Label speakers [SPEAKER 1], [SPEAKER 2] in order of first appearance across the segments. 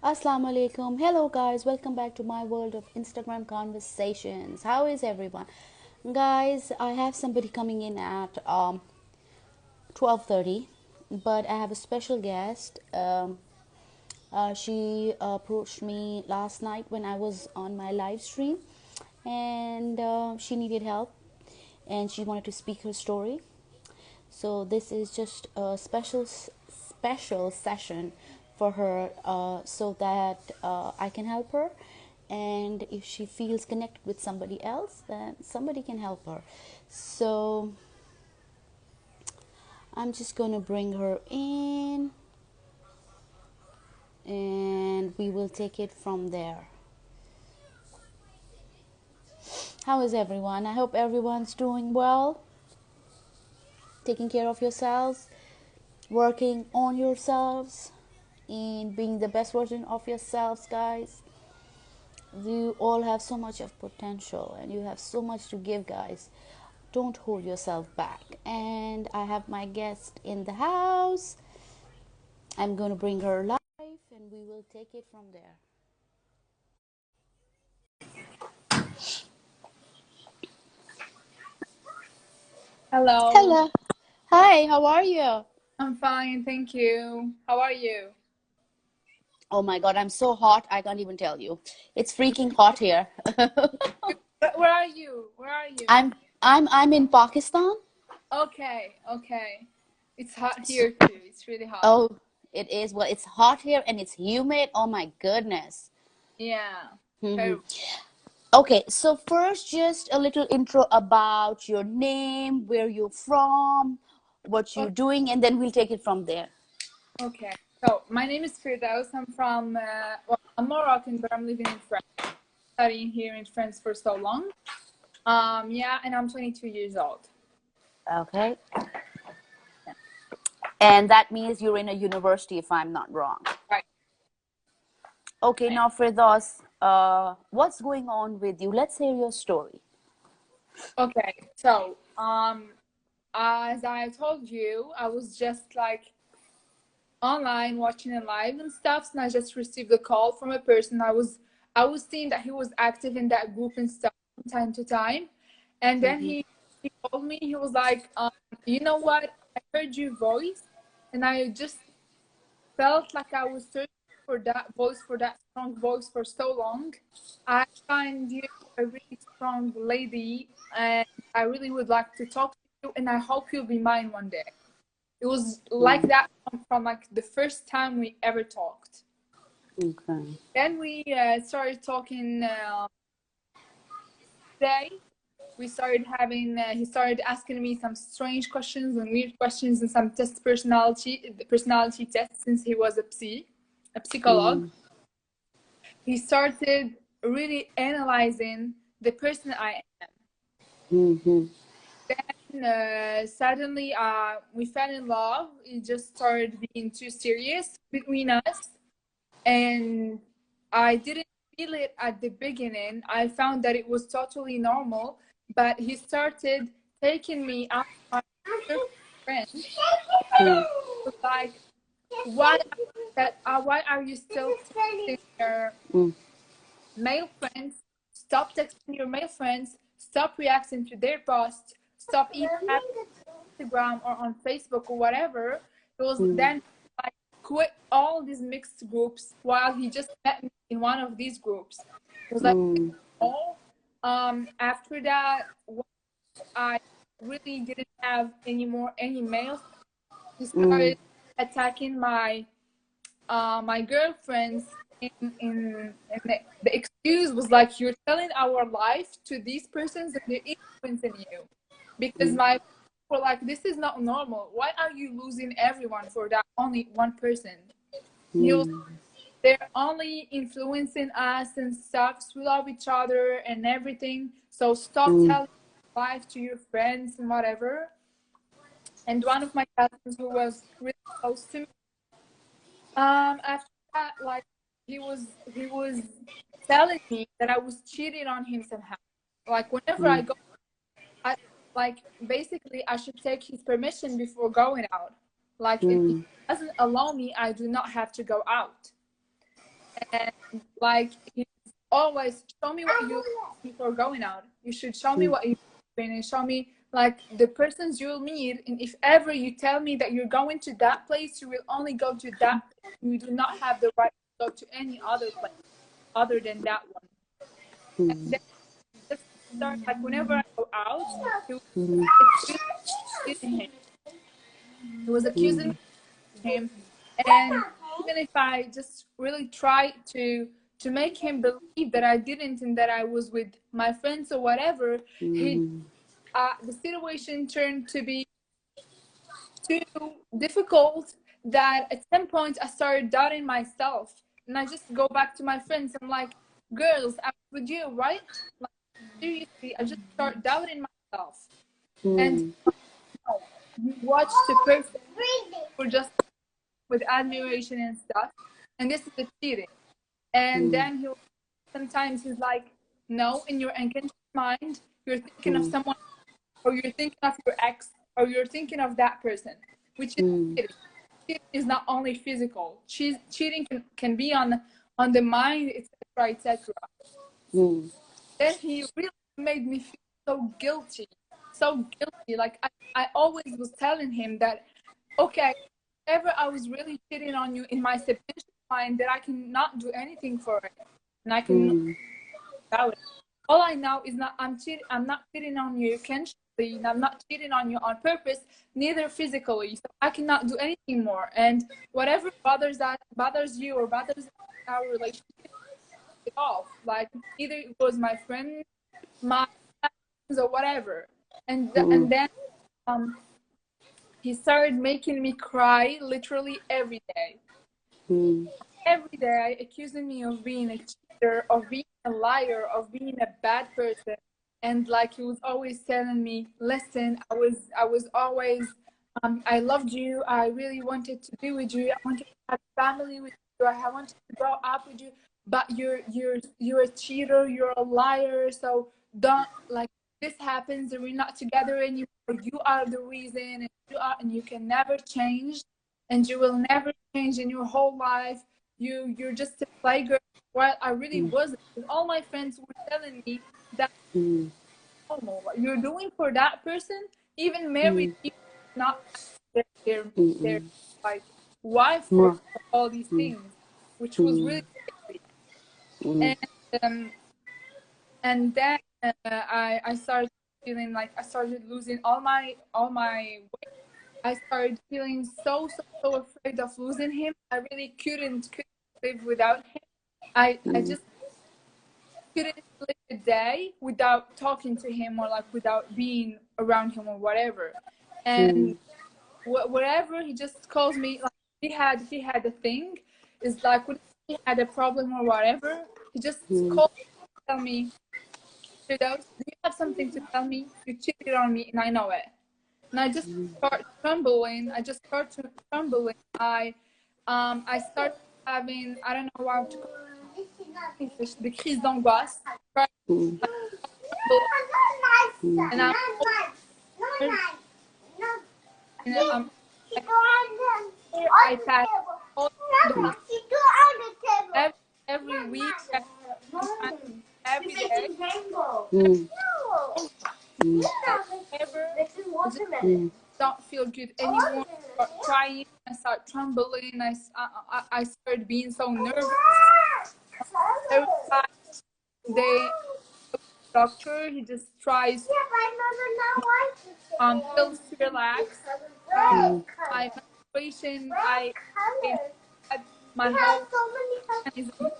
[SPEAKER 1] Assalamu alaikum. Hello guys, welcome back to my world of Instagram conversations. How is everyone? Guys, I have somebody coming in at 12:30, but I have a special guest. She approached me last night when I was on my live stream, and she needed help, and she wanted to speak her story. So this is just a special session for her, so that I can help her, and if she feels connected with somebody else, then somebody can help her. So I'm just gonna bring her in, and we will take it from there. How is everyone? I hope everyone's doing well, taking care of yourselves, working on yourselves, in being the best version of yourselves, guys. You all have so much of potential and you have so much to give, guys. Don't hold yourself back. And I have my guest in the house. I'm going to bring her live and we will take it from there.
[SPEAKER 2] Hello,
[SPEAKER 1] Hello. Hi, how are you?
[SPEAKER 2] I'm fine, thank you. How are you?
[SPEAKER 1] Oh my god, I'm so hot. I can't even tell you. It's freaking hot here.
[SPEAKER 2] Where are you? Where are you?
[SPEAKER 1] I'm in Pakistan.
[SPEAKER 2] Okay. It's hot here too. It's really hot.
[SPEAKER 1] Oh, it is. Well, it's hot here and it's humid. Oh my goodness.
[SPEAKER 2] Yeah.
[SPEAKER 1] Hmm.
[SPEAKER 2] Terrible.
[SPEAKER 1] Okay, so first, just a little intro about your name, where you're from, what you're
[SPEAKER 2] O-
[SPEAKER 1] doing, and then we'll take it from there.
[SPEAKER 2] Okay. So my name is Firdaus. I'm from I'm Moroccan, but I'm living in France, studying here in France for so long. Yeah, and I'm 22 years old.
[SPEAKER 1] Okay. And that means you're in a university, if I'm not wrong.
[SPEAKER 2] Right.
[SPEAKER 1] Okay,
[SPEAKER 2] Right.
[SPEAKER 1] now Firdaus, what's going on with you? Let's hear your story.
[SPEAKER 2] Okay. So as I told you, I was just like online watching it live and stuff, and I just received a call from a person. I was seeing that he was active in that group and stuff from time to time, and then
[SPEAKER 1] Mm-hmm.
[SPEAKER 2] he called me. He was like, you know what, I heard your voice, and I just felt like I was searching for that voice, for that strong voice for so long. I find you a really strong lady, and I really would like to talk to you, and I hope you'll be mine one day. It was like that from like the first time we ever talked.
[SPEAKER 1] Okay.
[SPEAKER 2] Then we started talking today. We started having, he started asking me some strange questions and weird questions and some personality tests since he was a psychologist.
[SPEAKER 1] Mm-hmm.
[SPEAKER 2] He started really analyzing the person I am.
[SPEAKER 1] Mm-hmm.
[SPEAKER 2] Then suddenly we fell in love. It just started being too serious between us. And I didn't feel it at the beginning. I found that it was totally normal, but he started taking me out of my circle of friends. Was like, why are you still texting your
[SPEAKER 1] Mm-hmm.
[SPEAKER 2] male friends? Stop texting your male friends. Stop reacting to their posts. Stop even having Instagram or on Facebook or whatever. It was then like quit all these mixed groups while he just met me in one of these groups. It was like,
[SPEAKER 1] Mm-hmm.
[SPEAKER 2] oh, after that, once I really didn't have any males, he started attacking my girlfriends. And the excuse was like, you're telling our life to these persons and they're influencing you, because my were like, this is not normal. Why are you losing everyone for that only one person? He was, they're only influencing us and stuff. We love each other and everything. So stop telling life to your friends and whatever. And one of my cousins who was really close to me, after that, like he was telling me that I was cheating on him somehow. Like whenever I go, I like basically I should take his permission before going out. Like if he doesn't allow me, I do not have to go out. And like, he's always, show me what you do before going out. You should show me what you're doing, and show me like the persons you'll meet. And if ever you tell me that you're going to that place, you will only go to that place. You do not have the right to go to any other place other than that one. And then just start, like, whenever I go out, he was accusing him. He was accusing him, and even if I just really try to make him believe that I didn't and that I was with my friends or whatever, he the situation turned to be too difficult that at some point I started doubting myself, and I just go back to my friends. I'm like, girls, I was with you, right? Like, seriously, I just start doubting myself. And you watch the person for just with admiration and stuff, and this is the cheating. And then he sometimes he's like, no, in your unconscious mind you're thinking of someone, or you're thinking of your ex, or you're thinking of that person, which is cheating. Cheating is not only physical. Cheating can be on the mind, etc., etc. Then he really made me feel so guilty, so guilty. Like, I always was telling him that, okay, ever I was really cheating on you in my subconscious mind, that I cannot do anything for it, and I can about it. All I know is not I'm not cheating on you consciously, and I'm not cheating on you on purpose, neither physically. So I cannot do anything more. And whatever bothers you or bothers our relationship, it off. Like, either it was my friend, my friends, or whatever. And then he started making me cry literally every day. Every day, accusing me of being a cheater, of being a liar, of being a bad person. And like, he was always telling me, listen, I was always I loved you, I really wanted to be with you, I wanted to have a family with you, I wanted to grow up with you, but you're a cheater, you're a liar, so don't, like, this happens and we're not together anymore. You are the reason, and you can never change, and you will never change in your whole life. You're just a playgirl. Well, I really wasn't. All my friends were telling me that normal. What you're doing for that person, even married people, not their like wife or all these things, which was really crazy. And then I started feeling like I started losing all my weight. I started feeling so afraid of losing him. I really couldn't live without him. I just couldn't live a day without talking to him, or like without being around him or whatever. And wherever he just calls me, like, he had a thing, is like when he had a problem or whatever, he just called me to tell me, do you have something to tell me? You cheated on me and I know it. And I just start trembling. I start having, I don't know how to call it, the crises d'angoisse. And I pass all the every week, every day. Ever, I just don't feel good anymore. I start crying. I start trembling. I started being so nervous. Every time the doctor, he just tries pills to relax. My menstruation, I had my whole organism,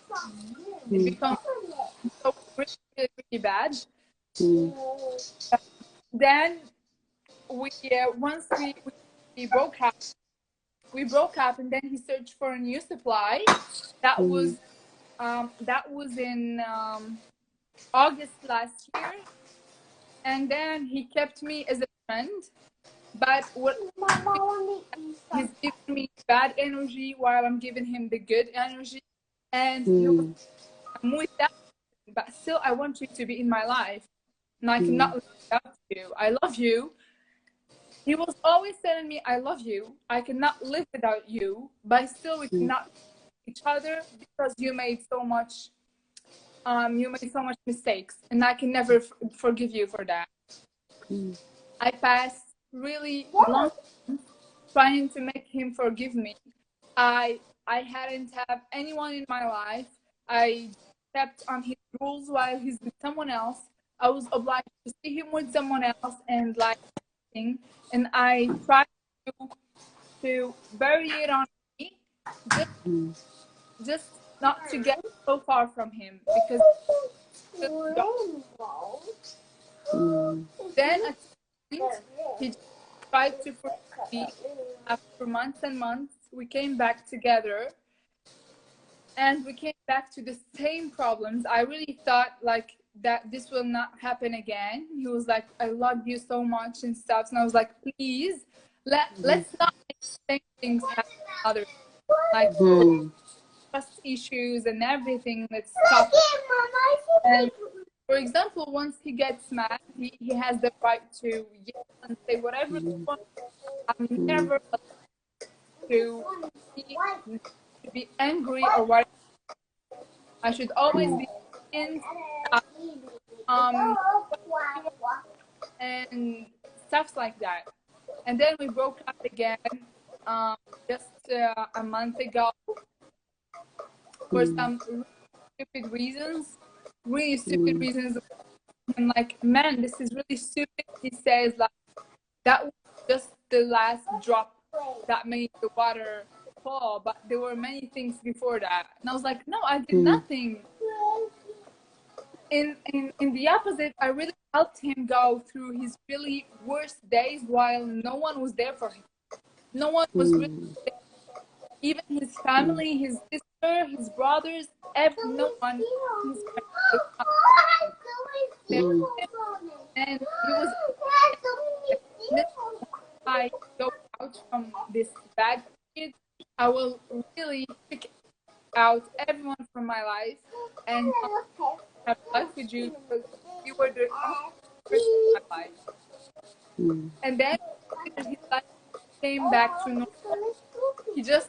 [SPEAKER 2] it becomes so really, really bad. Then once we broke up, and then he searched for a new supply. That was in August last year, and then he kept me as a friend. But what he's giving me bad energy while I'm giving him the good energy, and I'm with that. But still, I want you to be in my life, and I cannot live without you. I love you. He was always telling me, I love you. I cannot live without you, but still we cannot each other because you made so much mistakes, and I can never forgive you for that. I passed really long time trying to make him forgive me. I hadn't have anyone in my life. I kept on his rules while he's with someone else. I was obliged to see him with someone else and like thing. And I tried to bury it on me, just just not to get so far from him because then at some point he just tried to forgive me. After months and months, we came back together, and we came back to the same problems. I really thought like that this will not happen again. He was like, I love you so much and stuff. And I was like, please, let's not make the same things happen other, like trust issues and everything. Let's stop. And for example, once he gets mad, he has the right to yell and say whatever he wants. I'm never to be angry or what. I should always be in and stuff like that. And then we broke up again just a month ago for some really stupid reasons. Really stupid reasons. I'm like, man, this is really stupid. He says like that was just the last drop that made the water fall, but there were many things before that. And I was like, no, I did nothing. In the opposite, I really helped him go through his really worst days while no one was there for him. No one was really there. Even his family, his sister, his brothers, no one. His and he was. I go out from this bad period, I will really pick out everyone from my life and have life with you because you were the person in my life. And then his life came back to normal. He just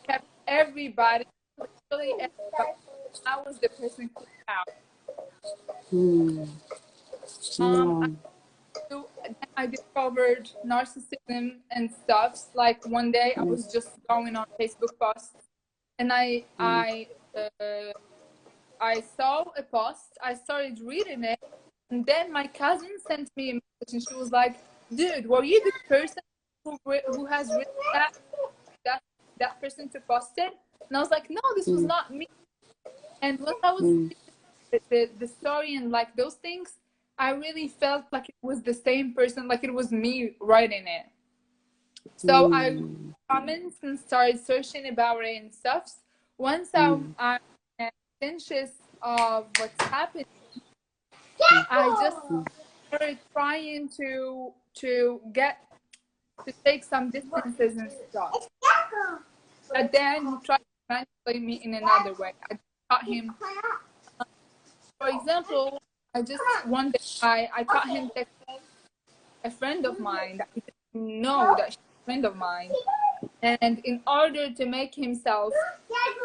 [SPEAKER 2] kept everybody, literally everybody. I was the person kicked out. I discovered narcissism and stuff. Like one day I was just going on Facebook posts and I saw a post, I started reading it, and then my cousin sent me a message and she was like, dude, were you the person who has written that person to post it? And I was like, no, this was not me. And when I was reading the story and like those things, I really felt like it was the same person, like it was me writing it. So I comments and started searching about it and stuff. Once I'm conscious of what's happening, I just started trying to take some distances and stuff. But then he tried to manipulate me in another way. I taught him, for example, one day I taught him text a friend of mine that he didn't know that she's a friend of mine. And in order to make himself,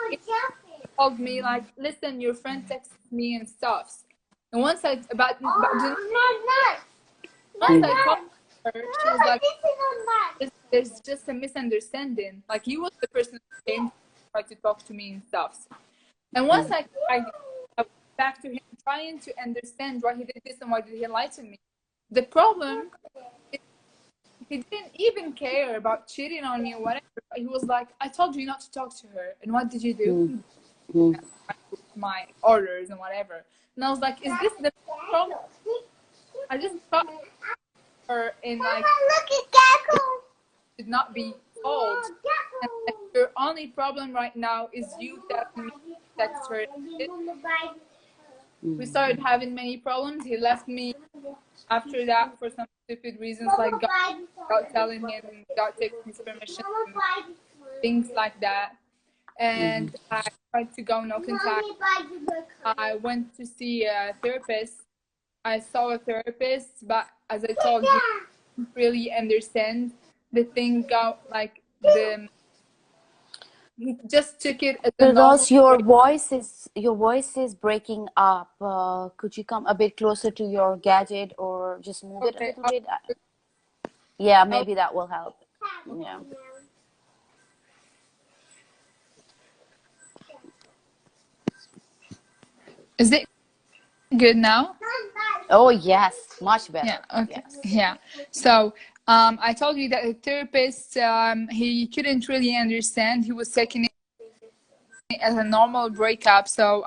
[SPEAKER 2] he told me like, listen, your friend texted me and stuff. And once I told her, she was like, there's just a misunderstanding. Like he was the person who came to try to talk to me and stuff. And once I went back to him trying to understand why he did this and why did he lie to me. The problem is he didn't even care about cheating on me or whatever. He was like, I told you not to talk to her. And what did you do? My orders and whatever. And I was like, is this the problem? I just thought her in like should not be told. And like, your only problem right now is you telling me to text her. We started having many problems. He left me after that for some stupid reasons, like without telling him, without taking his permission, things like that. And I tried to go no contact. I went to see a therapist. I saw a therapist, but as I told you, I didn't really understand the thing. Like he just took it as a normal
[SPEAKER 1] Because your
[SPEAKER 2] break.
[SPEAKER 1] voice is breaking up. Could you come a bit closer to your gadget or just move it a
[SPEAKER 2] Okay.
[SPEAKER 1] little bit? Yeah,
[SPEAKER 2] Oh,
[SPEAKER 1] maybe that will help. Yeah.
[SPEAKER 2] is it good now?
[SPEAKER 1] Oh yes, much
[SPEAKER 2] Yeah,
[SPEAKER 1] better.
[SPEAKER 2] okay.
[SPEAKER 1] Yes.
[SPEAKER 2] Yeah. So, I told you that the therapist, he couldn't really understand. He was taking it as a normal breakup, so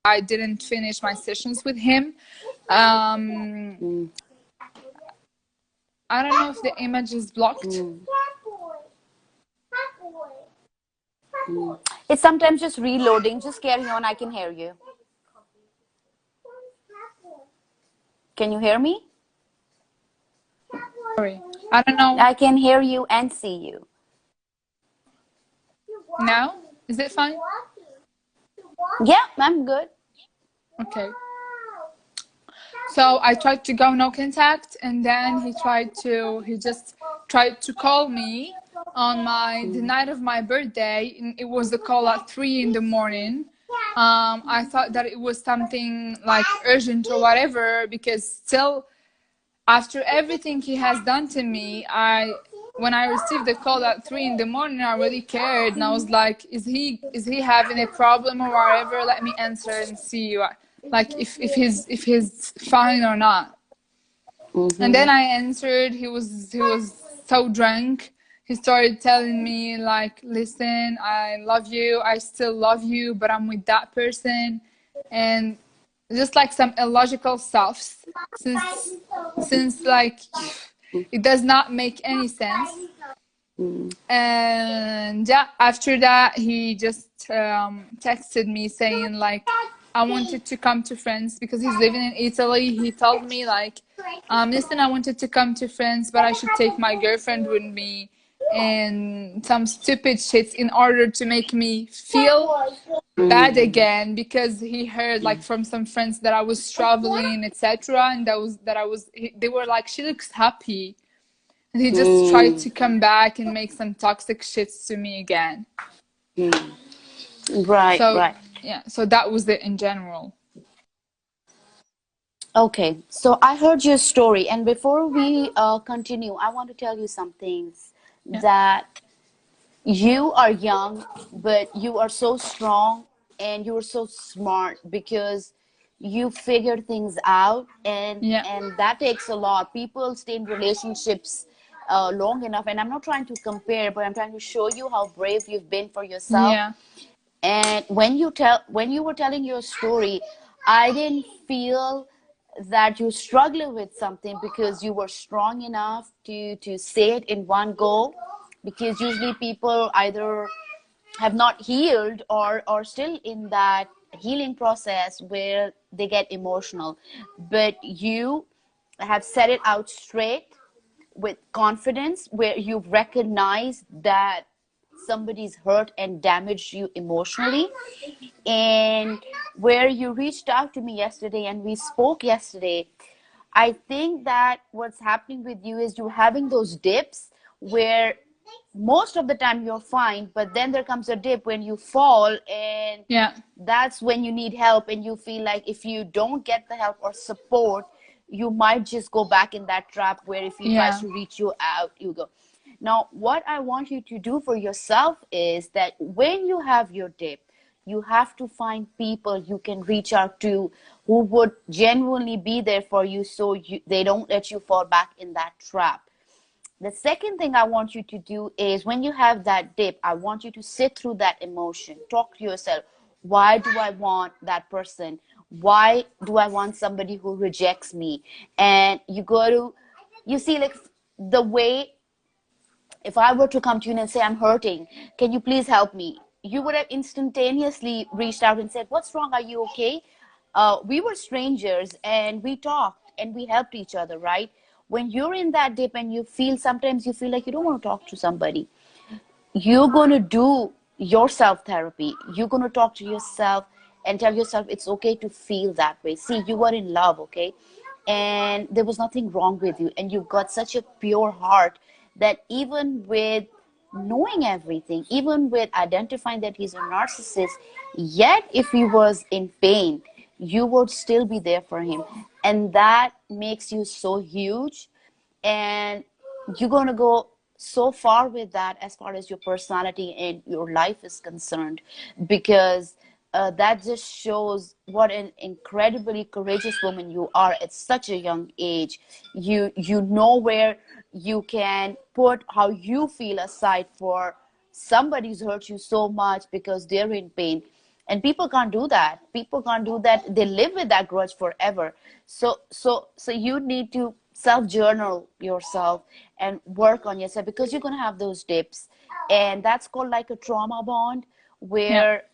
[SPEAKER 2] I didn't finish my sessions with him. Um,
[SPEAKER 1] Mm,
[SPEAKER 2] I don't know if the image is blocked.
[SPEAKER 1] mm, mm. It's sometimes just reloading. Just carry on. I can hear you. Can you hear me?
[SPEAKER 2] Sorry. I don't know
[SPEAKER 1] I can hear you and see you.
[SPEAKER 2] now. Is it fine?
[SPEAKER 1] Yeah, I'm good.
[SPEAKER 2] Okay. So I tried to go no contact, and then he just tried to call me on the
[SPEAKER 1] Mm,
[SPEAKER 2] night of my birthday. And it was a call at 3 in the morning. I thought that it was something like urgent or whatever, because still, after everything he has done to me, when I received the call at 3 in the morning, I really cared, and I was like, is he having a problem or whatever? Let me answer and see like if he's fine or not. And then
[SPEAKER 1] mm-hmm,
[SPEAKER 2] I answered. He was so drunk. He started telling me like, listen, I love you, I still love you, but I'm with that person. And just like some illogical stuff, since like it does not make any sense.
[SPEAKER 1] mm,
[SPEAKER 2] And yeah, after that he just texted me saying like, I wanted to come to France because he's living in Italy. He told me like, listen, I wanted to come to France, but I should take my girlfriend with me, and some stupid shit in order to make me feel bad
[SPEAKER 1] mm,
[SPEAKER 2] again, because he heard like from some friends that I was traveling, etc. And they were like, she looks happy. And he just tried
[SPEAKER 1] mm,
[SPEAKER 2] to come back and make some toxic shits to me again.
[SPEAKER 1] mm. Right,
[SPEAKER 2] So
[SPEAKER 1] right.
[SPEAKER 2] yeah, so that was it in general.
[SPEAKER 1] Okay, so I heard your story, and before we continue, I want to tell you some things
[SPEAKER 2] Yeah,
[SPEAKER 1] that you are young, but you are so strong and you are so smart because you figure things out,
[SPEAKER 2] yeah,
[SPEAKER 1] and that takes a lot. People stay in relationships long enough, and I'm not trying to compare, but I'm trying to show you how brave you've been for yourself.
[SPEAKER 2] yeah,
[SPEAKER 1] And when you were telling your story, I didn't feel that you struggled with something because you were strong enough to say it in one go. Because usually people either have not healed or still in that healing process where they get emotional, but you have said it out straight with confidence, where you've recognized that somebody's hurt and damaged you emotionally, and where you reached out to me yesterday and we spoke yesterday. I think that what's happening with you is you having those dips where most of the time you're fine, but then there comes a dip when you fall, and
[SPEAKER 2] yeah,
[SPEAKER 1] that's when you need help, and you feel like if you don't get the help or support, you might just go back in that trap where if he tries
[SPEAKER 2] yeah,
[SPEAKER 1] to reach you out, you go. Now, what I want you to do for yourself is that when you have your dip, you have to find people you can reach out to who would genuinely be there for you, so they don't let you fall back in that trap. The second thing I want you to do is when you have that dip, I want you to sit through that emotion. Talk to yourself. Why do I want that person? Why do I want somebody who rejects me? And you go to, you see, like the way, if I were to come to you and say, I'm hurting, can you please help me? You would have instantaneously reached out and said, what's wrong? Are you okay? We were strangers and we talked and we helped each other, right? When you're in that dip and you feel, sometimes you feel like you don't want to talk to somebody, you're going to do your self therapy. You're going to talk to yourself and tell yourself it's okay to feel that way. See, you were in love, okay? And there was nothing wrong with you. And you've got such a pure heart that even with knowing everything, even with identifying that he's a narcissist, yet if he was in pain, you would still be there for him. And that makes you so huge. And you're going to go so far with that as far as your personality and your life is concerned, because that just shows what an incredibly courageous woman you are at such a young age. You know where you can put how you feel aside for somebody who's hurt you so much because they're in pain. And people can't do that. People can't do that. They live with that grudge forever. So you need to self journal yourself and work on yourself, because you're going to have those dips. And that's called like a trauma bond,
[SPEAKER 2] Yeah.
[SPEAKER 1] where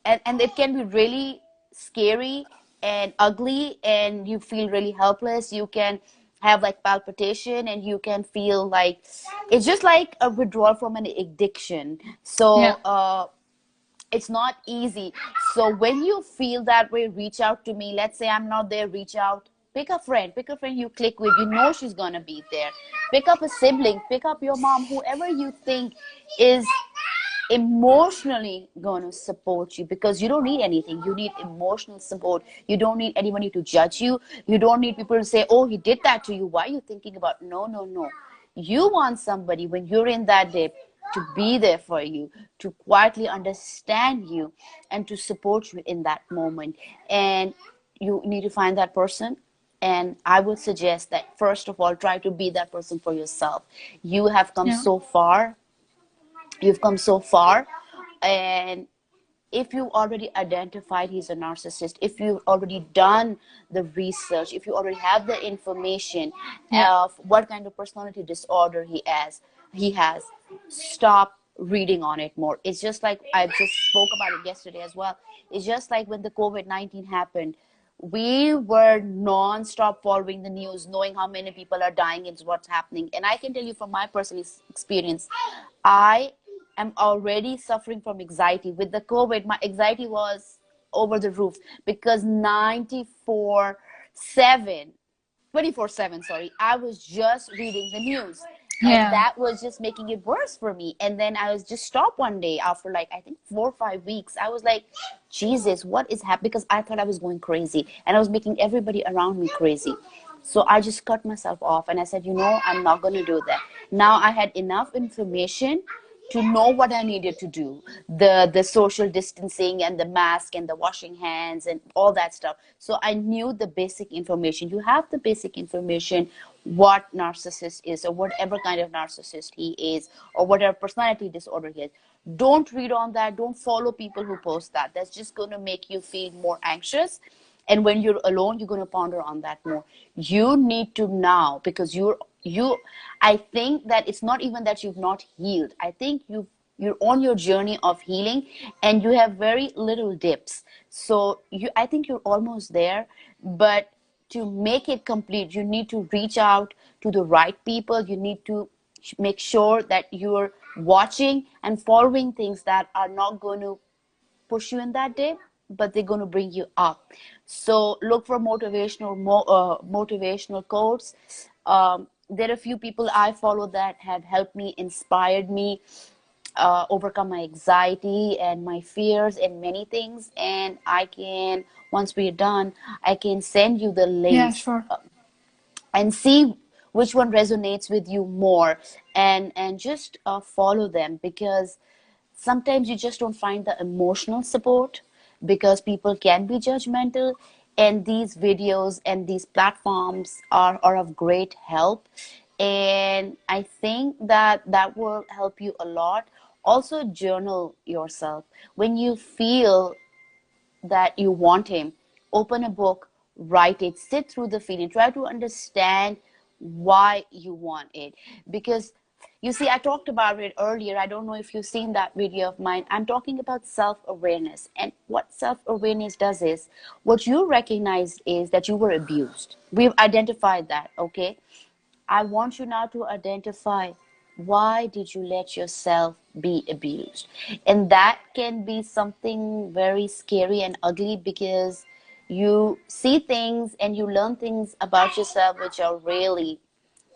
[SPEAKER 1] and it can be really scary and ugly, and you feel really helpless. You can have like palpitation, and you can feel like it's just like a withdrawal from an addiction.
[SPEAKER 2] Yeah.
[SPEAKER 1] So it's not easy. So when you feel that way, reach out to me. Let's say I'm not there, reach out. Pick a friend you click with, you know she's gonna be there. Pick up a sibling, pick up your mom, whoever you think is emotionally going to support you, because you don't need anything. You need emotional support. You don't need anybody to judge you. You don't need people to say, oh, he did that to you, why are you thinking about? No, no, no. You want somebody when you're in that dip to be there for you, to quietly understand you, and to support you in that moment. And you need to find that person. And I would suggest that first of all, try to be that person for yourself. You have come
[SPEAKER 2] Yeah.
[SPEAKER 1] so far. You've come so far. And if you already identified he's a narcissist, if you've already done the research, if you already have the information
[SPEAKER 2] Yeah.
[SPEAKER 1] of what kind of personality disorder he has, stop reading on it more. It's just like I just spoke about it yesterday as well. It's just like when the COVID-19 happened, we were non-stop following the news, knowing how many people are dying and what's happening. And I can tell you from my personal experience, I am already suffering from anxiety. With the COVID, my anxiety was over the roof, because 24/7, sorry, I was just reading the news. And
[SPEAKER 2] Yeah.
[SPEAKER 1] that was just making it worse for me. And then I was just stopped one day after like, I think 4 or 5 weeks. I was like, Jesus, what is happening? Because I thought I was going crazy, and I was making everybody around me crazy. So I just cut myself off, and I said, I'm not going to do that. Now I had enough information to know what I needed to do, the social distancing and the mask and the washing hands and all that stuff. So I knew the basic information. You have the basic information, what narcissist is, or whatever kind of narcissist he is, or whatever personality disorder he has. Don't read on that. Don't follow people who post that. That's just going to make you feel more anxious. And when you're alone, you're going to ponder on that more. You need to now, because you I think that it's not even that you've not healed. I think you're on your journey of healing, and you have very little dips. So I think you're almost there. But to make it complete, you need to reach out to the right people. You need to make sure that you're watching and following things that are not going to push you in that day, but they're going to bring you up. So look for motivational quotes. There are a few people I follow that have helped me, inspired me, overcome my anxiety and my fears and many things. And I can, once we're done, I can send you the
[SPEAKER 2] Yeah,
[SPEAKER 1] links,
[SPEAKER 2] sure.
[SPEAKER 1] and see which one resonates with you more, and just follow them, because sometimes you just don't find the emotional support, because people can be judgmental. And these videos and these platforms are of great help. And I think that that will help you a lot. Also, journal yourself when you feel that you want him. Open a book, write it, sit through the feeling, try to understand why you want it. Because you see, I talked about it earlier. I don't know if you've seen that video of mine. I'm talking about self-awareness. And what self-awareness does is, what you recognize is that you were abused. We've identified that, okay? I want you now to identify, why did you let yourself be abused? And that can be something very scary and ugly, because you see things and you learn things about yourself which are really,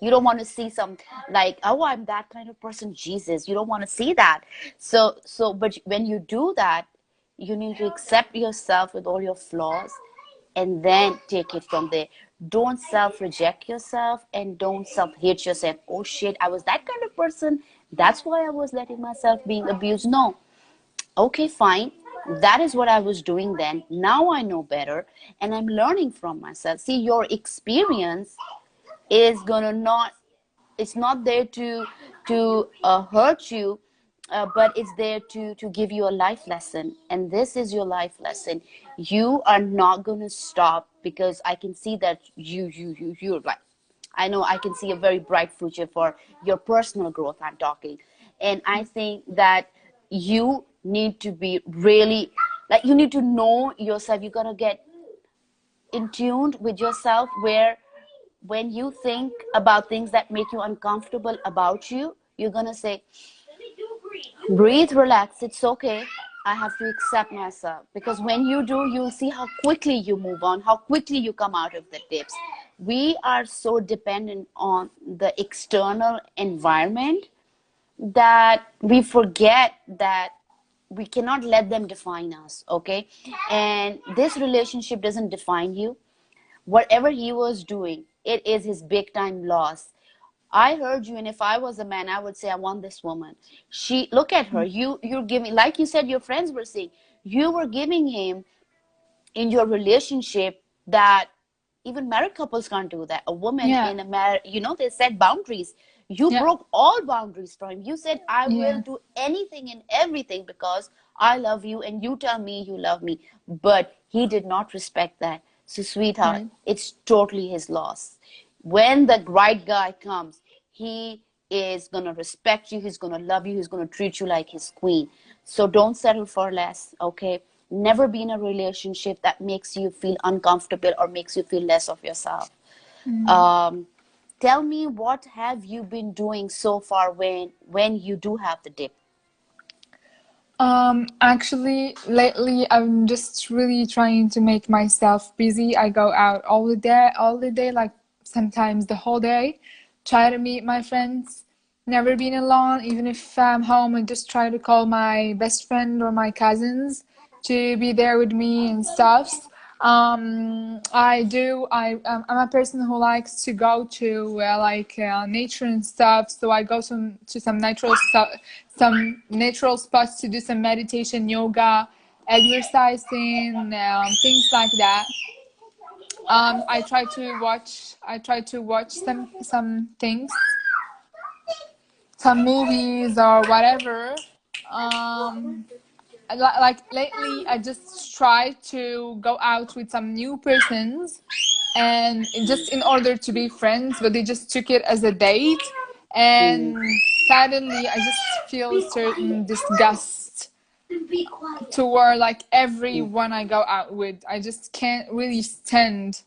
[SPEAKER 1] You don't want to see some like, oh, I'm that kind of person, Jesus. You don't want to see that. But when you do that, you need to accept yourself with all your flaws and then take it from there. Don't self reject yourself and don't self hate yourself. Oh shit, I was that kind of person. That's why I was letting myself being abused. No. Okay, fine. That is what I was doing then. Now I know better and I'm learning from myself. See, your experience is gonna not, it's not there to hurt you, but it's there to give you a life lesson, and this is your life lesson. You are not gonna stop, because I can see that you're like, I know I can see a very bright future for your personal growth, I'm talking. And I think that you need to be really, like, you need to know yourself. You gotta get in tuned with yourself, where when you think about things that make you uncomfortable about you, you're gonna say, breathe, relax, it's okay. I have to accept myself. Because when you do, you'll see how quickly you move on, how quickly you come out of the dips. We are so dependent on the external environment that we forget that we cannot let them define us, okay? And this relationship doesn't define you. Whatever he was doing, it is his big time loss. I heard you, and if I was a man, I would say, I want this woman. She, look at her. You're giving, like you said, your friends were saying, you were giving him in your relationship that even married couples can't do that. A woman
[SPEAKER 2] Yeah.
[SPEAKER 1] in a marriage, they set boundaries. You
[SPEAKER 2] Yeah.
[SPEAKER 1] broke all boundaries for him. You said, I will
[SPEAKER 2] Yeah.
[SPEAKER 1] do anything and everything because I love you and you tell me you love me. But he did not respect that. So, sweetheart,
[SPEAKER 2] Right.
[SPEAKER 1] it's totally his loss. When the right guy comes, he is going to respect you, he's going to love you, he's going to treat you like his queen. So don't settle for less, okay? Never be in a relationship that makes you feel uncomfortable or makes you feel less of yourself.
[SPEAKER 2] Mm.
[SPEAKER 1] um, Tell me, what have you been doing so far when you do have the dip?
[SPEAKER 2] Actually, lately I'm just really trying to make myself busy. I go out all the day, like sometimes the whole day, try to meet my friends. Never been alone, even if I'm home, I just try to call my best friend or my cousins to be there with me and stuff. I'm a person who likes to go to nature and stuff. So I go to some natural stuff, some natural spots to do some meditation, yoga, exercising, things like that. I try to watch some things, some movies or whatever. Um, like lately I just try to go out with some new persons, and just in order to be friends, but they just took it as a date,
[SPEAKER 1] Mm,
[SPEAKER 2] and suddenly I just feel certain disgust toward like
[SPEAKER 1] mm,
[SPEAKER 2] everyone I go out with. I just can't really stand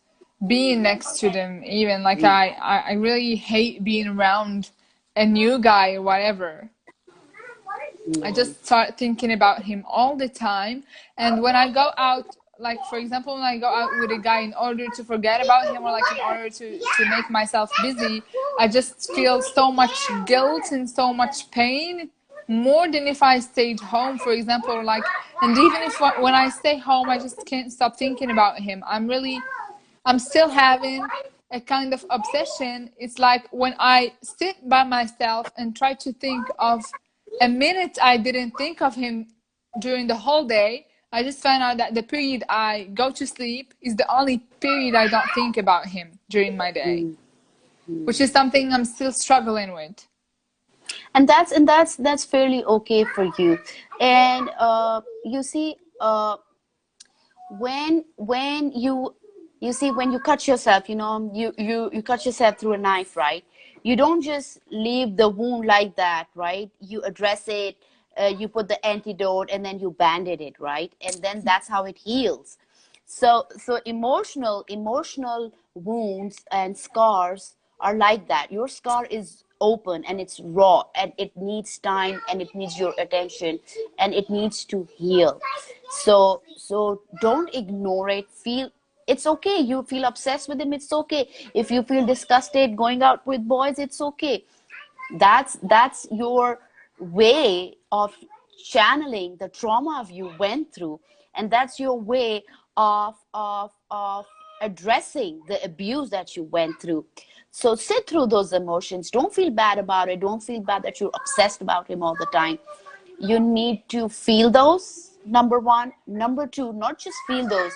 [SPEAKER 2] being next to them, even like
[SPEAKER 1] mm,
[SPEAKER 2] I really hate being around a new guy or whatever. I
[SPEAKER 1] mm,
[SPEAKER 2] just start thinking about him all the time. And when I go out, like for example, when I go out with a guy in order to forget about him or like in order to make myself busy, I just feel so much guilt and so much pain more than if I stayed home, for example, like, and even if when I stay home, I just can't stop thinking about him. I'm still having a kind of obsession. It's like when I sit by myself and try to think of a minute I didn't think of him during the whole day, I just find out that the period I go to sleep is the only period I don't think about him during my day,
[SPEAKER 1] mm,
[SPEAKER 2] which
[SPEAKER 1] mm.
[SPEAKER 2] is something I'm still struggling with.
[SPEAKER 1] And that's fairly okay for you. And you see, when you see, when you cut yourself, you cut yourself through a knife, right? You don't just leave the wound like that, right? You address it, you put the antidote, and then you bandage it, right? And then that's how it heals. So emotional wounds and scars are like that. Your scar is open and it's raw, and it needs time, and it needs your attention, and it needs to heal. So don't ignore it. Feel It's okay. You feel obsessed with him, it's okay. If you feel disgusted going out with boys, it's okay. That's your way of channeling the trauma of you went through, and that's your way of addressing the abuse that you went through. So sit through those emotions. Don't feel bad about it. Don't feel bad that you're obsessed about him all the time. You need to feel those, number one. Number two, not just feel those.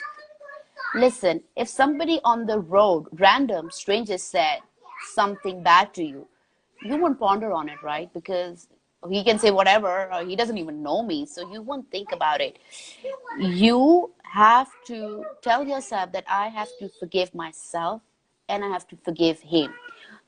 [SPEAKER 1] Listen, if somebody on the road, random strangers, said something bad to you, you won't ponder on it, right? Because he can say whatever, or he doesn't even know me, so you won't think about it. You have to tell yourself that I have to forgive myself and I have to forgive him.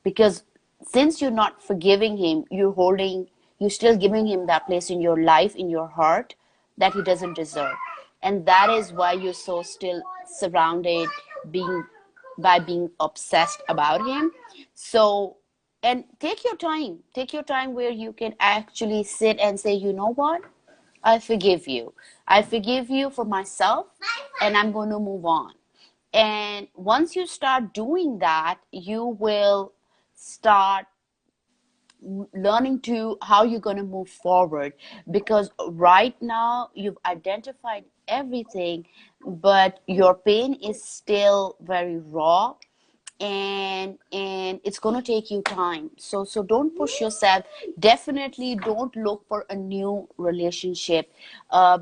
[SPEAKER 1] Because since you're not forgiving him, you're still giving him that place in your life, in your heart, that he doesn't deserve. And that is why you're so still surrounded being by being obsessed about him. So, and take your time where you can actually sit and say, you know what, I forgive you. I forgive you for myself, and I'm going to move on. And once you start doing that, you will start learning to how you're going to move forward. Because right now you've identified everything, but your pain is still very raw, and it's going to take you time. So don't push yourself. Definitely don't look for a new relationship,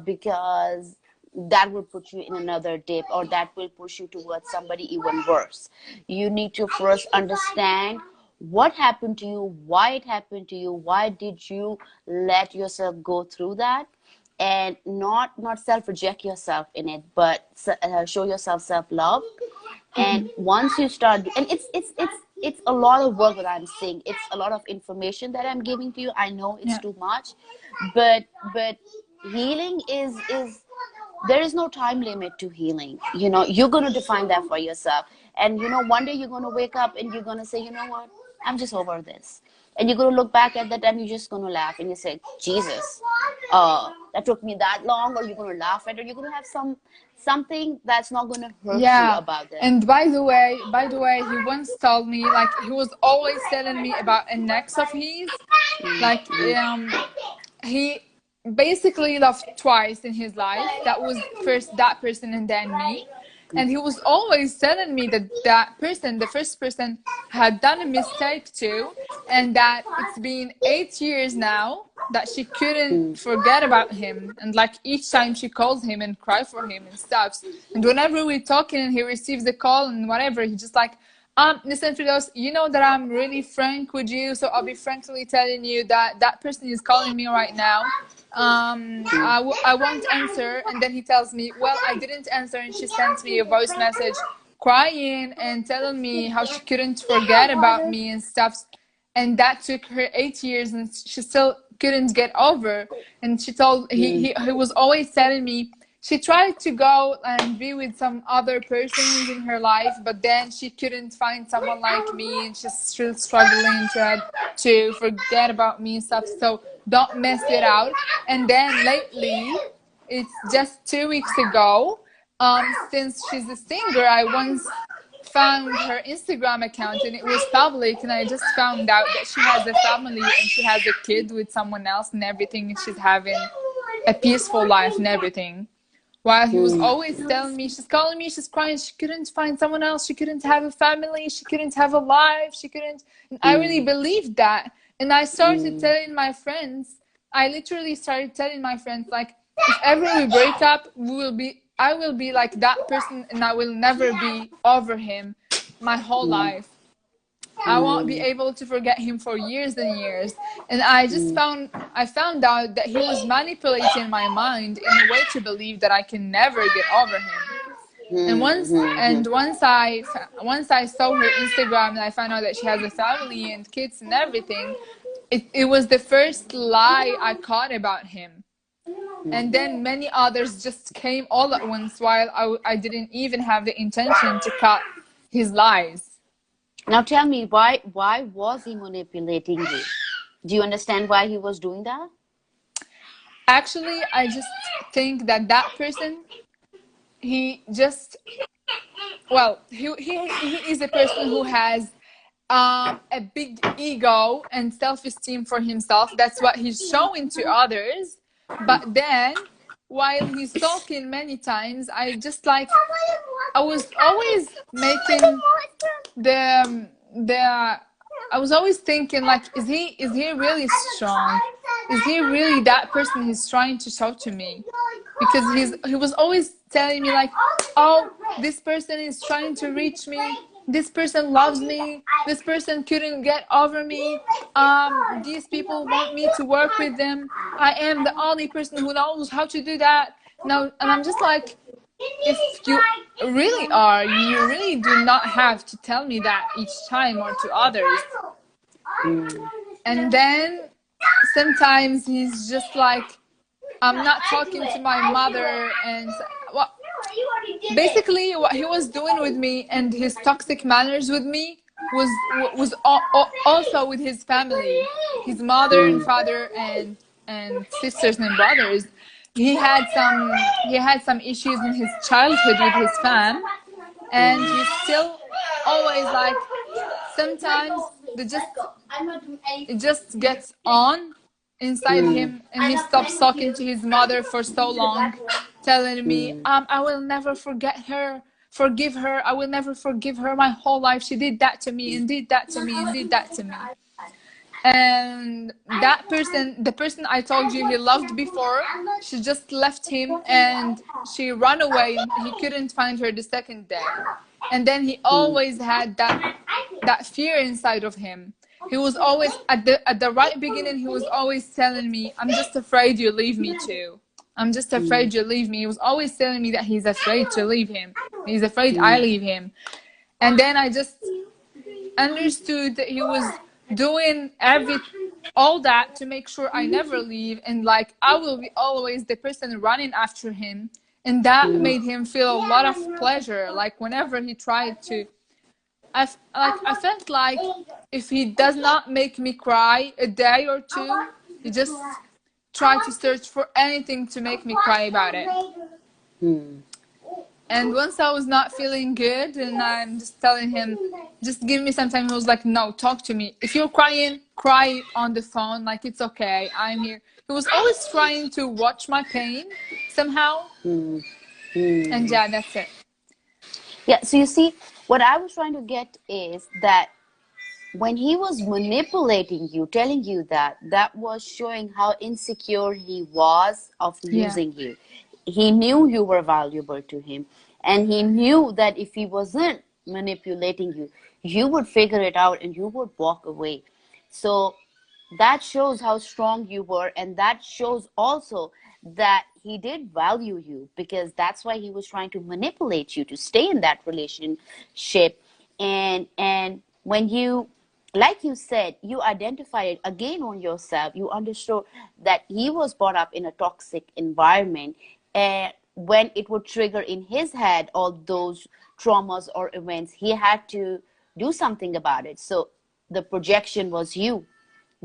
[SPEAKER 1] because that will put you in another dip, or that will push you towards somebody even worse. You need to first understand what happened to you, why it happened to you, why did you let yourself go through that, and not self reject yourself in it, but show yourself self love. And once you start, and it's a lot of work that I'm saying, it's a lot of information that I'm giving to you. I know it's
[SPEAKER 2] Yeah.
[SPEAKER 1] too much, but healing is there is no time limit to healing. You're going to define that for yourself. And one day you're going to wake up and you're going to say, you know what, I'm just over this. And you're going to look back at that time, you're just going to laugh and you say, Jesus, that took me that long. Or you're going to laugh at it, you're going to have something that's not going to hurt you
[SPEAKER 2] Yeah.
[SPEAKER 1] about it.
[SPEAKER 2] And by the way, he once told me, like, he was always telling me about an ex of his. Like, he basically loved twice in his life. That was first that person and then me. And he was always telling me that that person, the first person, had done a mistake too, and that it's been 8 years now that she couldn't forget about him. And like each time she calls him and cry for him and stuff. And whenever we're talking and he receives the call and whatever, he just like, listen, Firdaus, you know that I'm really frank with you, so I'll be frankly telling you that that person is calling me right now. I won't answer. And then he tells me, well, I didn't answer, and she sent me a voice message crying and telling me how she couldn't forget about me and stuff. And that took her 8 years, and she still couldn't get over. And she told he was always telling me she tried to go and be with some other persons in her life, but then she couldn't find someone like me, and she's still struggling to forget about me and stuff. So don't mess it out. And then lately, it's just 2 weeks ago, since she's a singer, I once found her Instagram account and it was public, and I just found out that she has a family and she has a kid with someone else and everything, and she's having a peaceful life and everything. While he was always telling me, she's calling me, she's crying, she couldn't find someone else, she couldn't have a family, she couldn't have a life, she couldn't. And I really believed that. And I started telling my friends, I literally started telling my friends, like, if ever we break up, I will be like that person, and I will never be over him my whole life. I won't be able to forget him for years and years. And I found out that he was manipulating my mind in a way to believe that I can never get over him. And once I saw her Instagram and I found out that she has a family and kids and everything, it was the first lie I caught about him. And then many others just came all at once, while I didn't even have the intention to cut his lies.
[SPEAKER 1] Now tell me, why was he manipulating you? Do you understand why he was doing that?
[SPEAKER 2] Actually, I just think that that person, he just well, he is a person who has a big ego and self-esteem for himself. That's what he's showing to others. But then, while he's talking many times, I was always making the I was always thinking, like, is he really strong? Is he really that person he's trying to show to me? Because he was always telling me, like, oh, this person is trying to reach me, this person loves me, this person couldn't get over me, these people want me to work with them, I am the only person who knows how to do that now. And I'm just like, if you really are, you really do not have to tell me that each time, or to others. And then sometimes he's just like, I'm not talking to my mother. And well, basically what he was doing with me, and his toxic manners with me, was also with his family, his mother and father and sisters and brothers. He had some issues in his childhood with his fam, and he's still always like, sometimes it just gets on inside him, and he stops talking to his mother for so long, telling me, I will never forgive her, I will never forgive her my whole life, she did that to me and did that to me and did that to me. And that person, the person I told you he loved before, she just left him, and she ran away. He couldn't find her the second day. And then he always had that fear inside of him. He was always at the right beginning, he was always telling me, I'm just afraid you leave me too, I'm just afraid you leave me. He was always telling me that he's afraid to leave him, he's afraid I leave him. And then I just understood that he was doing all that to make sure I never leave, and like, I will be always the person running after him. And that made him feel a lot of pleasure. Like, whenever he tried to, I felt like, if he does not make me cry a day or two, he just tried to search for anything to make me cry about it. And once I was not feeling good, and I'm just telling him, just give me some time, he was like, no, talk to me. If you're crying, cry on the phone, like, it's okay, I'm here. He was always trying to watch my pain somehow. And yeah, that's it.
[SPEAKER 1] Yeah, so you see, what I was trying to get is that when he was manipulating you, telling you that was showing how insecure he was of losing you. He knew you were valuable to him, and he knew that if he wasn't manipulating you, you would figure it out and you would walk away. So that shows how strong you were, and that shows also that he did value you, because that's why he was trying to manipulate you to stay in that relationship. And when you, like you said, you identified it again on yourself, you understood that he was brought up in a toxic environment, and when it would trigger in his head all those traumas or events, he had to do something about it. So the projection was you,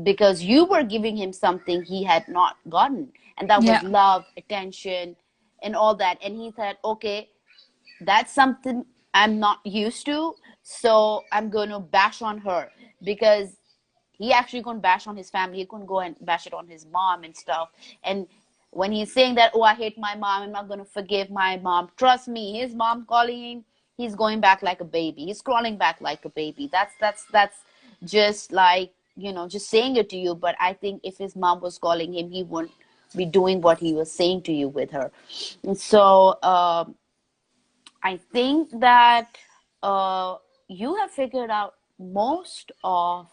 [SPEAKER 1] because you were giving him something he had not gotten, and that was
[SPEAKER 2] Yeah.
[SPEAKER 1] love, attention, and all that. And he said, okay, that's something I'm not used to, so I'm going to bash on her. Because he actually couldn't bash on his family, he couldn't go and bash it on his mom and stuff. And when he's saying that, oh, I hate my mom, I'm not going to forgive my mom, trust me, his mom calling him, he's going back like a baby, he's crawling back like a baby. That's just like, just saying it to you. But I think if his mom was calling him, he wouldn't be doing what he was saying to you with her. So I think that you have figured out most of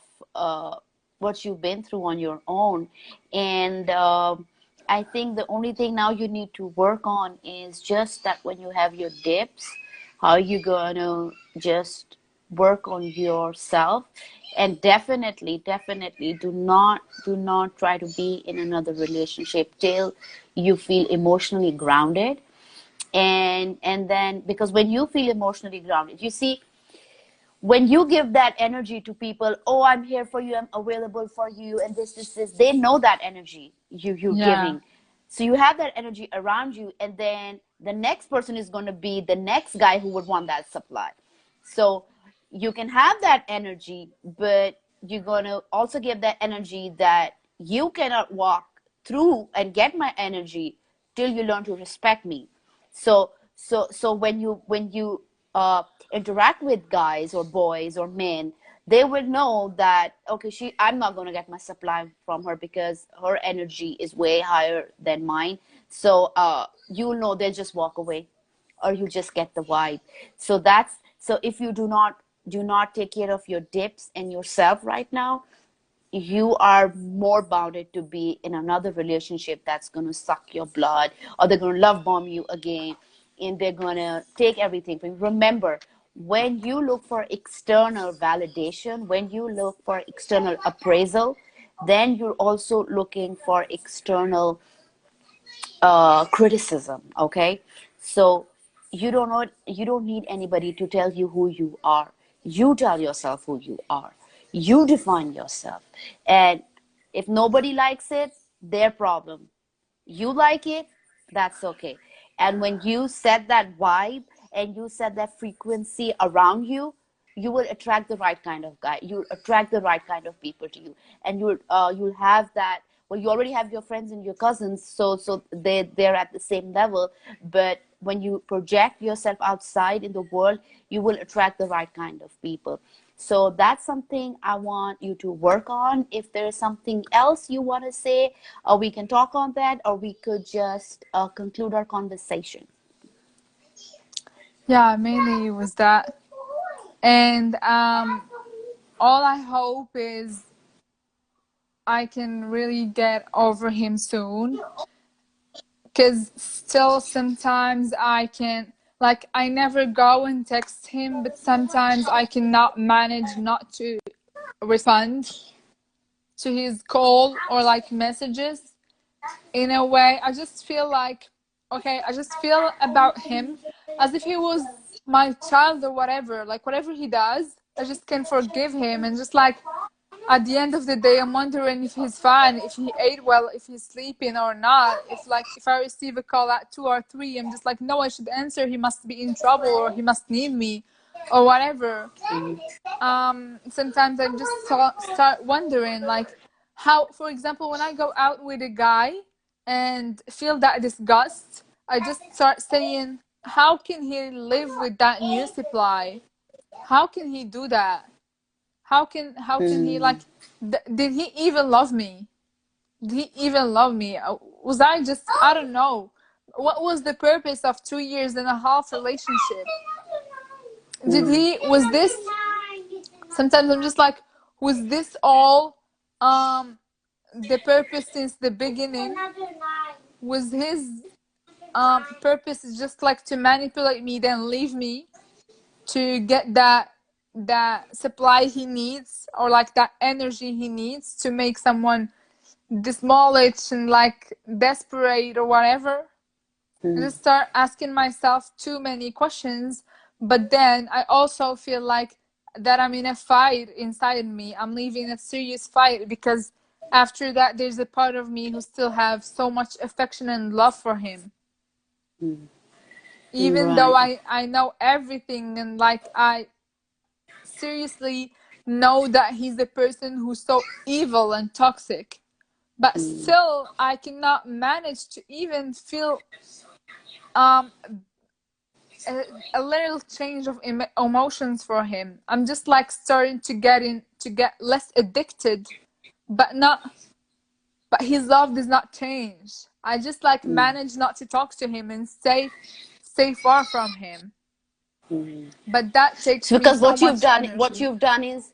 [SPEAKER 1] what you've been through on your own. And I think the only thing now you need to work on is just that when you have your dips, how you going to just work on yourself. And definitely do not try to be in another relationship till you feel emotionally grounded. And then, because when you feel emotionally grounded, you see, when you give that energy to people, oh, I'm here for you, I'm available for you, and this, they know that energy you're
[SPEAKER 2] Yeah.
[SPEAKER 1] giving. So you have that energy around you, and then the next person is going to be the next guy who would want that supply. So you can have that energy, but you're going to also give that energy that you cannot walk through and get my energy till you learn to respect me. So when you interact with guys or boys or men, they will know that, okay, I'm not going to get my supply from her because her energy is way higher than mine. So you'll know, they'll just walk away, or you just get the vibe. So if you do not take care of your dips and yourself right now, you are more bounded to be in another relationship that's going to suck your blood, or they're going to love bomb you again, and they're going to take everything from you. Remember, when you look for external validation, when you look for external appraisal, then you're also looking for external criticism. Okay, so you don't need anybody to tell you who you are. You tell yourself who you are. You define yourself. And if nobody likes it, their problem. You like it, that's okay. And when you set that vibe and you set that frequency around you, you will attract the right kind of guy. You'll attract the right kind of people to you, and you'll have that. Well, you already have your friends and your cousins, so they're at the same level. But when you project yourself outside in the world, you will attract the right kind of people. So that's something I want you to work on. If there's something else you want to say, we can talk on that, or we could just conclude our conversation.
[SPEAKER 2] Yeah, mainly it was that. And all I hope is I can really get over him soon. Because still sometimes I can, like, I never go and text him, but sometimes I cannot manage not to respond to his call or like messages. In a way, I just feel like, okay, I just feel about him as if he was my child or whatever. Like, whatever he does, I just can forgive him. And just like, at the end of the day, I'm wondering if he's fine, if he ate well, if he's sleeping or not. If I receive a call at 2 or 3, I'm just like, no, I should answer. He must be in trouble, or he must need me, or whatever. Sometimes I just start wondering, like, how, for example, when I go out with a guy and feel that disgust, I just start saying, how can he live with that new supply? How can he do that? How can he, like, did he even love me? Did he even love me? Was I just, I don't know. What was the purpose of 2 years and a half relationship? Was this, sometimes I'm just like, was this all the purpose since the beginning? Was his purpose just like to manipulate me, then leave me to get that supply he needs, or like that energy he needs to make someone demolished and like desperate or whatever? I just start asking myself too many questions, but then I also feel like that I'm in a fight inside me. I'm living a serious fight, because after that there's a part of me who still have so much affection and love for him, even though
[SPEAKER 1] Right.
[SPEAKER 2] I know everything, and like I seriously know that he's a person who's so evil and toxic, but still I cannot manage to even feel um a little change of emotions for him. I'm just like starting to get less addicted, but not, but his love does not change. I just like manage not to talk to him and stay far from him, but that takes
[SPEAKER 1] So
[SPEAKER 2] me
[SPEAKER 1] because
[SPEAKER 2] so
[SPEAKER 1] what you've
[SPEAKER 2] much
[SPEAKER 1] done,
[SPEAKER 2] energy.
[SPEAKER 1] you've done is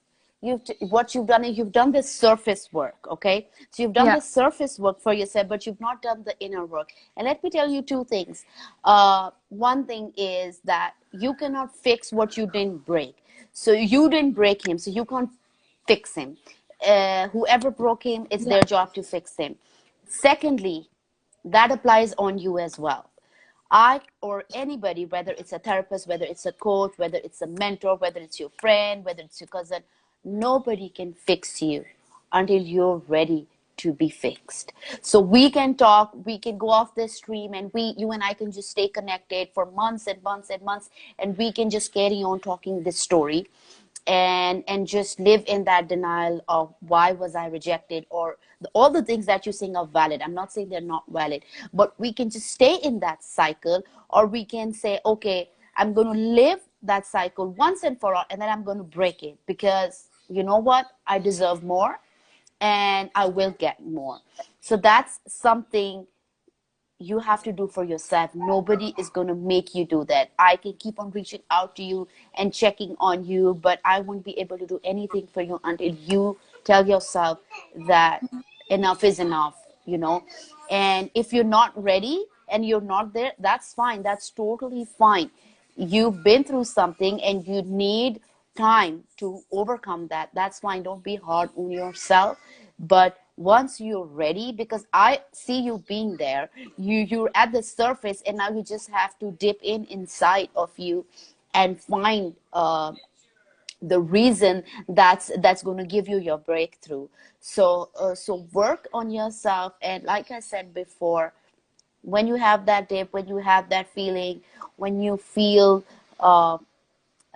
[SPEAKER 1] surface work. Okay, so you've done
[SPEAKER 2] Yeah.
[SPEAKER 1] the surface work for yourself, but you've not done the inner work. And let me tell you two things. One thing is that you cannot fix what you didn't break. So you didn't break him, so you can't fix him. Whoever broke him, it's
[SPEAKER 2] Yeah.
[SPEAKER 1] their job to fix him. Secondly, that applies on you as well. I or anybody, whether it's a therapist, whether it's a coach, whether it's a mentor, whether it's your friend, whether it's your cousin, nobody can fix you until you're ready to be fixed. So we can talk, we can go off this stream, and you and I can just stay connected for months and months and months, and we can just carry on talking this story, and just live in that denial of why was I rejected, or all the things that you're saying are valid. I'm not saying they're not valid, but we can just stay in that cycle, or we can say, okay, I'm going to live that cycle once and for all, and then I'm going to break it, because you know what, I deserve more, and I will get more. So that's something you have to do for yourself. Nobody is going to make you do that. I can keep on reaching out to you and checking on you, but I won't be able to do anything for you until you tell yourself that enough is enough, you know. And if you're not ready and you're not there, that's fine. That's totally fine. You've been through something and you need time to overcome that. That's fine. Don't be hard on yourself. But once you're ready, because I see you being there, you're at the surface, and now you just have to dip in inside of you and find the reason that's going to give you your breakthrough. So work on yourself, and like I said before, when you have that dip, when you have that feeling, when you feel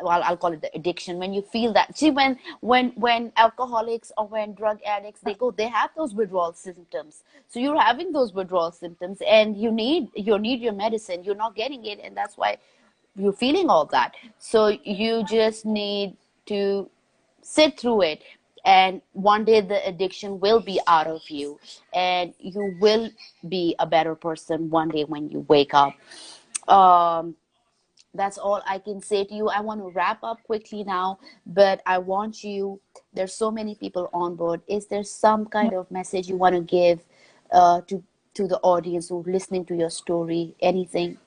[SPEAKER 1] well, I'll call it the addiction, when you feel that, see, when alcoholics or when drug addicts, they have those withdrawal symptoms. So you're having those withdrawal symptoms, and you need your medicine, you're not getting it, and that's why you're feeling all that. So you just need to sit through it, and one day the addiction will be out of you, and you will be a better person one day when you wake up. um that's all I can say to you. I want to wrap up quickly now, but I want you, there's so many people on board. Is there some kind of message you want to give to the audience who's listening to your story? Anything?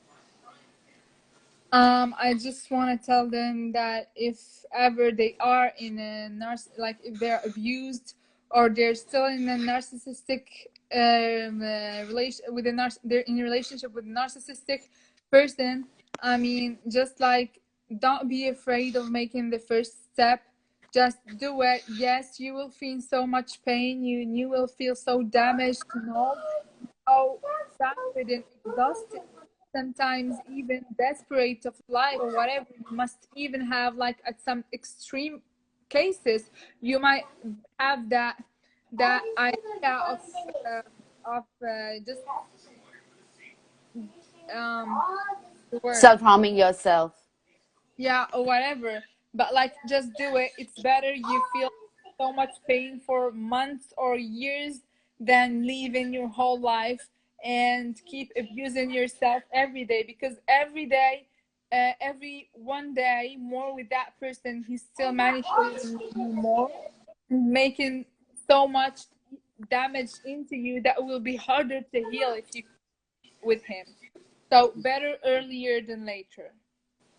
[SPEAKER 2] I just want to tell them that if ever they are in a like if they're abused or they're still in a narcissistic relation with a they're in a relationship with a narcissistic person. I mean, just like, don't be afraid of making the first step. Just do it. Yes, you will feel so much pain. You will feel so damaged, so tired and exhausted, sometimes even desperate of life or whatever. You must even have, like, at some extreme cases, you might have that idea uh, just the word,
[SPEAKER 1] Self-harming yourself.
[SPEAKER 2] yeah, or whatever. But like, just do it. It's better you feel so much pain for months or years than living your whole life and keep abusing yourself every day, because every day, every one day more with that person, he's still manipulating you more, making so much damage into you that will be harder to heal if you with him. So better earlier than later.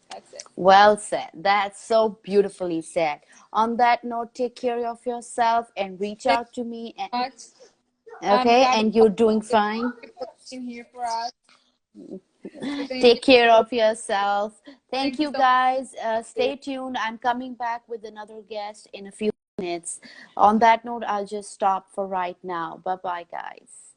[SPEAKER 2] That's it.
[SPEAKER 1] Well said. That's so beautifully said. On that note, take care of yourself and reach
[SPEAKER 2] Thank
[SPEAKER 1] out to me. And,
[SPEAKER 2] you much. I'm
[SPEAKER 1] okay,
[SPEAKER 2] glad
[SPEAKER 1] and you're doing fine.
[SPEAKER 2] you for being here for us. So thank you.
[SPEAKER 1] Take care of yourself. Thank
[SPEAKER 2] Thank you
[SPEAKER 1] you,
[SPEAKER 2] so much.
[SPEAKER 1] guys. Stay tuned. I'm coming back with another guest in a few minutes. On that note, I'll just stop for right now. Bye bye, guys.